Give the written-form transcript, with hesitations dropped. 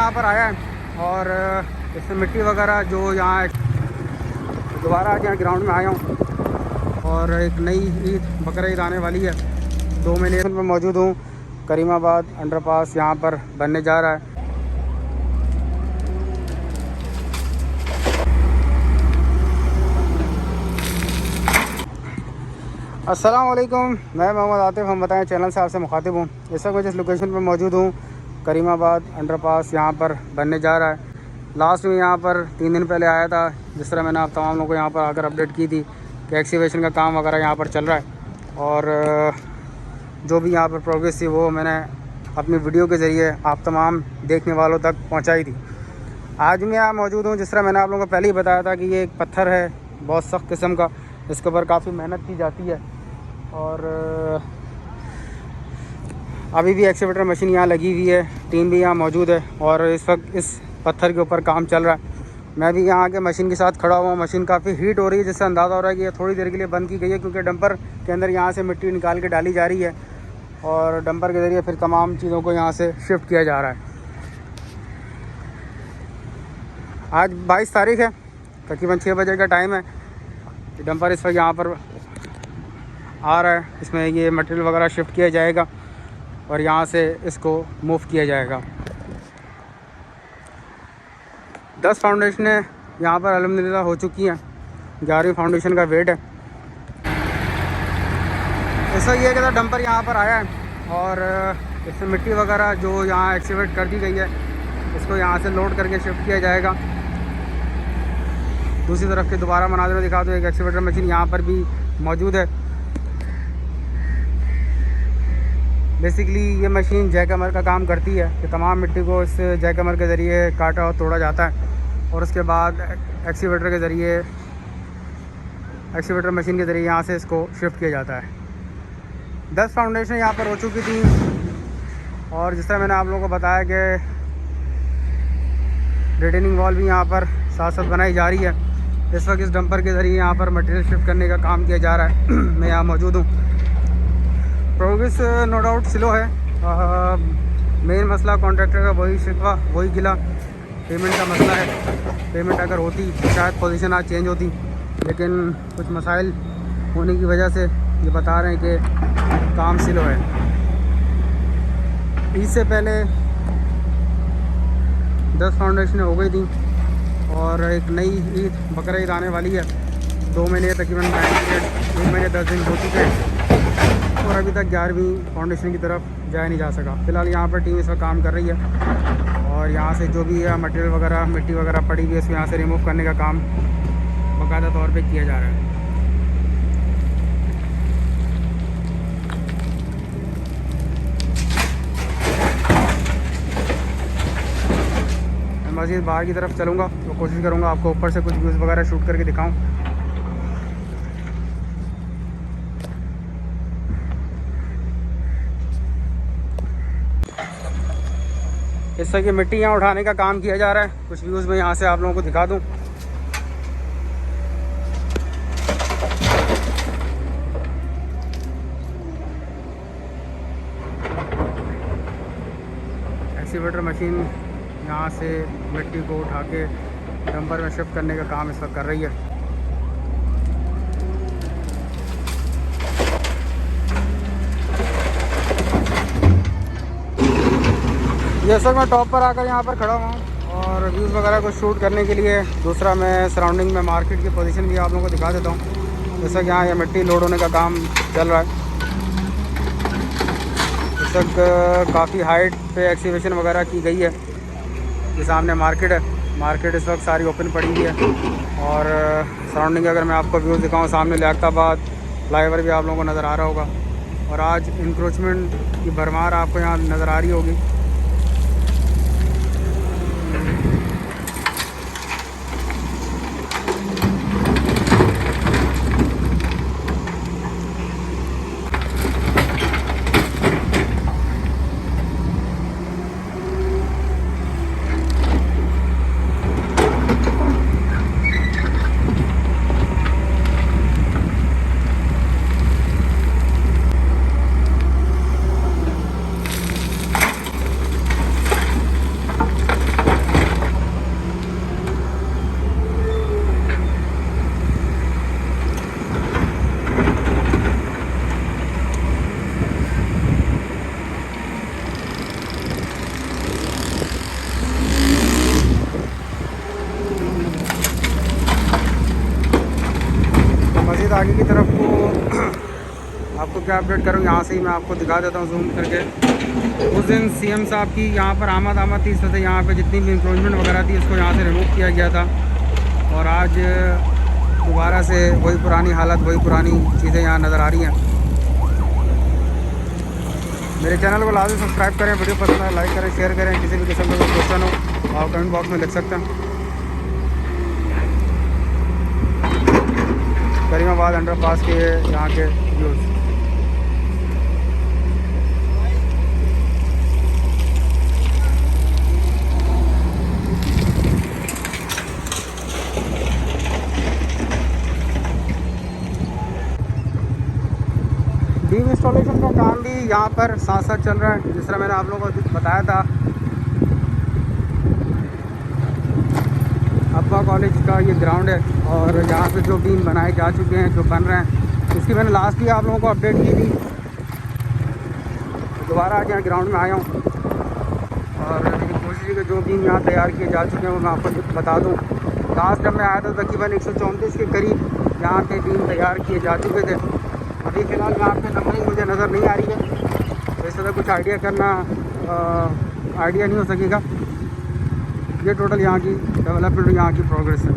यहाँ पर आया है और इसमें मिट्टी वगैरह जो यहाँ दोबारा आज यहाँ ग्राउंड में आया हूँ। और एक नई ईद बकरा ईद आने वाली है, 2 महीने में मौजूद हूँ। करीमाबाद अंडरपास यहाँ पर बनने जा रहा है। अस्सलाम वालेकुम, मैं मोहम्मद आतिफ, हम बताएं चैनल से आपसे मुखातिब हूँ। इस वक्त जिस लोकेशन पर मौजूद हूँ, करीमाबाद अंडरपास यहाँ पर बनने जा रहा है। लास्ट में यहाँ पर 3 दिन पहले आया था, जिस तरह मैंने आप तमाम लोगों को यहाँ पर आकर अपडेट की थी कि एक्सीवेशन का काम वगैरह यहाँ पर चल रहा है और जो भी यहाँ पर प्रोग्रेस थी वो मैंने अपनी वीडियो के ज़रिए आप तमाम देखने वालों तक पहुँचाई थी। आज मैं यहाँ मौजूद हूँ, जिस तरह मैंने आप लोगों को पहले ही बताया था कि ये एक पत्थर है बहुत सख्त किस्म का, इसके ऊपर काफ़ी मेहनत की जाती है और अभी भी एक्सीवेटर मशीन यहाँ लगी हुई है, टीम भी यहाँ मौजूद है और इस वक्त इस पत्थर के ऊपर काम चल रहा है। मैं भी यहाँ के मशीन के साथ खड़ा हुआ हूँ। मशीन काफ़ी हीट हो रही है, जिससे अंदाज़ा हो रहा है कि ये थोड़ी देर के लिए बंद की गई है, क्योंकि डंपर के अंदर यहाँ से मिट्टी निकाल के डाली जा रही है और डंपर के ज़रिए फिर तमाम चीज़ों को यहाँ से शिफ्ट किया जा रहा है। आज 22 तारीख़ है, तकरीबन 6 बजे का टाइम है। डंपर इस वक्त यहाँ पर आ रहा है, इसमें ये मटेरियल वगैरह शिफ्ट किया जाएगा और यहाँ से इसको मूव किया जाएगा। 10 फाउंडेशनें यहाँ पर अल्हम्दुलिल्लाह हो चुकी हैं, 11वीं फाउंडेशन का वेट है। ऐसा ये है कि डंपर यहाँ पर आया है और इसमें मिट्टी वगैरह जो यहाँ एक्सीवेट कर दी गई है, इसको यहाँ से लोड करके शिफ्ट किया जाएगा। दूसरी तरफ के दोबारा मनाज़िर दिखा दो, एक एक्सीवेटर मशीन यहाँ पर भी मौजूद है। बेसिकली ये मशीन जैकहैमर का काम करती है कि तमाम मिट्टी को इस जैकहैमर के ज़रिए काटा और तोड़ा जाता है और उसके बाद एक्सीवेटर के ज़रिए, एक्सीवेटर मशीन के ज़रिए यहाँ से इसको शिफ्ट किया जाता है। 10 फाउंडेशन यहाँ पर हो चुकी थी और जिस तरह मैंने आप लोगों को बताया कि रिटेनिंग वॉल भी यहाँ पर साथ साथ बनाई जा रही है। इस वक्त इस डंपर के ज़रिए यहाँ पर मटेरियल शिफ्ट करने का काम किया जा रहा है। मैं यहाँ मौजूद हूँ। प्रोग्रेस नो डाउट स्लो है। मेन मसला कॉन्ट्रैक्टर का वही शिकवा, वही गिला, पेमेंट का मसला है। पेमेंट अगर होती तो शायद पोजीशन आज चेंज होती, लेकिन कुछ मसाइल होने की वजह से ये बता रहे हैं कि काम स्लो है। इससे पहले 10 फाउंडेशनें हो गई थी और एक नई ईद बकरा ईद आने वाली है। 2 महीने तकरीबन 1 महीने 10 दिन हो चुके हैं और अभी तक 11वीं फाउंडेशन की तरफ जाया नहीं जा सका। फ़िलहाल यहाँ पर टीम इस वक्त काम कर रही है और यहाँ से जो भी है मटेरियल वगैरह, मिट्टी वगैरह पड़ी हुई है, इसको यहाँ से रिमूव करने का काम बाकायदा तौर पे किया जा रहा है। मैं मज़ीद बाहर की तरफ चलूँगा तो कोशिश करूँगा आपको ऊपर से कुछ व्यूज़ वगैरह शूट करके दिखाऊँ। इस तरह की मिट्टी यहाँ उठाने का काम किया जा रहा है। कुछ व्यूज़ मैं यहाँ से आप लोगों को दिखा दूँ। एक्सीवेटर मशीन यहाँ से मिट्टी को उठा के डंपर में शिफ्ट करने का काम इस वक्त कर रही है। ये सर मैं टॉप पर आकर यहाँ पर खड़ा हुआ हूँ और व्यूज़ वगैरह को शूट करने के लिए। दूसरा मैं सराउंडिंग में मार्केट की पोजीशन भी आप लोगों को दिखा देता हूँ। जैसा कि यहाँ ये मिट्टी लोड होने का काम चल रहा है। इस वक्त काफ़ी हाइट पे एक्सीवेशन वगैरह की गई है। ये सामने मार्केट है, मार्केट इस वक्त सारी ओपन पड़ी हुई है और सराउंडिंग अगर मैं आपको व्यूज़ दिखाऊँ, सामने लियाकताबाद फ्लाईओवर भी आप लोगों को नज़र आ रहा होगा और आज इंक्रोचमेंट की भरमार आपको यहाँ नज़र आ रही होगी। आगे की तरफ को आपको क्या अपडेट करूँ, यहाँ से ही मैं आपको दिखा देता हूँ जूम करके। उस दिन सीएम साहब की यहाँ पर आमद थी, इस वजह से यहाँ पे जितनी भी इंक्रोचमेंट वगैरह थी उसको यहाँ से रिमूव किया गया था। और आज दोबारा से वही पुरानी हालत, वही पुरानी चीज़ें यहाँ नज़र आ रही हैं। मेरे चैनल को लाजमी सब्सक्राइब करें, वीडियो पसंद आए लाइक करें, शेयर करें। किसी भी किस्म का कोई क्वेश्चन हो आप कमेंट बॉक्स में लिख सकते हैं। करीमाबाद अंडरपास के यहाँ के व्यूज़। बीम इंस्टॉलेशन का काम भी यहाँ पर साथ साथ चल रहा है, जिस तरह मैंने आप लोगों को बताया था। अब्बा कॉलेज का ये ग्राउंड है और यहाँ पे जो बीम बनाए जा चुके हैं, जो बन रहे हैं, इसकी मैंने लास्ट भी आप लोगों को अपडेट की थी। दोबारा आज यहाँ ग्राउंड में आया हूँ और मेरी कोशिश है कि जो बीम यहाँ तैयार किए जा चुके हैं वो मैं आपको बता दूँ। लास्ट जब मैं आया था तकरीबन 134 के करीब यहाँ पे बीम तैयार किए जा चुके थे। अभी फ़िलहाल यहाँ पे नंबरिंग मुझे नज़र नहीं आ रही है, तो इस तरह कुछ आइडिया करना आइडिया नहीं हो सकेगा। ये टोटल यहाँ की डेवलपमेंट, यहाँ की प्रोग्रेस है।